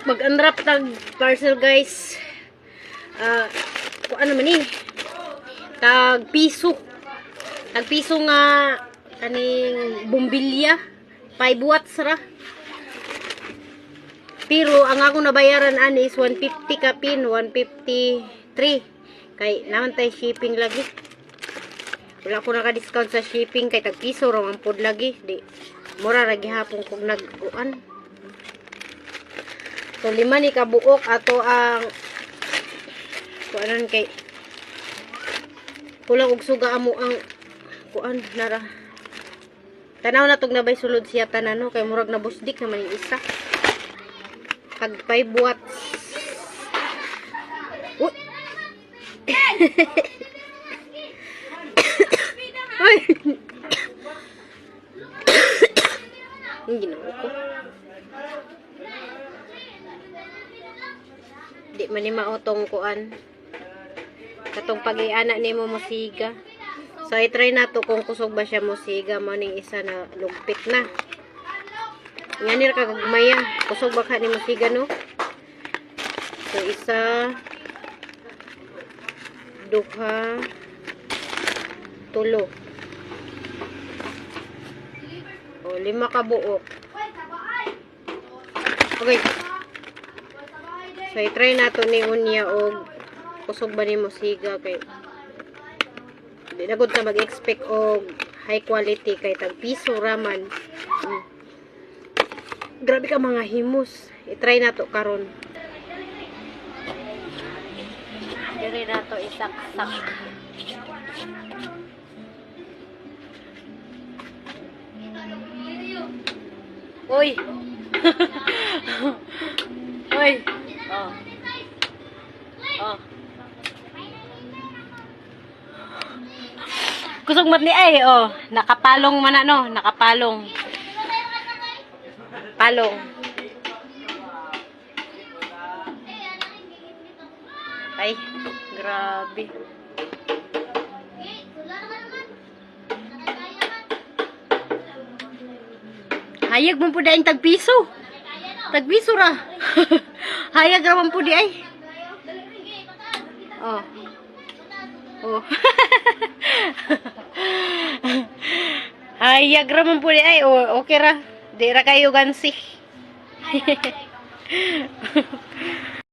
Mag-unwrap tag parcel guys. Kung ano man tag piso nga kaning bumbilya 5 watts ra. Pero ang akong nabayaran ani is 150 ka pin, 153 kay naman tay shipping lagi. Wala ko naka-discount sa shipping kay tag piso ra man pod lagi. Di mura ra gihapon kog nag-uan. So 5 ni kabuok ato ang kuanan kay kulang og suga amo ang kuan nara. Tanaw na tog nabay sulod siya tanan no kay murag na busdik naman yung isa. Pag 5 watts. Ay. Ang ginawa ko. Di man ni maotong kuan. Katong pag-iana nimo musiga. So, i-try na to kung kusog ba siya musiga. Maning isa na lugpit na. Yan nila kagagmaya. Kusog ba ka ni musiga, no? So, isa, duha, tulo. O, 5 ka buok. Okay. So, i-try na to ni unya o kusog ba ni musiga kay di na gud ka mag-expect og high quality kay tag piso raman. Grabe ka mga himos. I-try na to karon. Diri na to isaksak. Oy. Oy. Oh. Oh. Kusog mat ni ay oh, nakapalong man ano, nakapalong. Palong. Ay, grabe. Hayag mo po daing tagpiso. Tagpiso ra. Hayag ra man po di ay. Oh. Oh. Hayag ra man po di ay. Oh, okay ra. Di ra kayo gansi.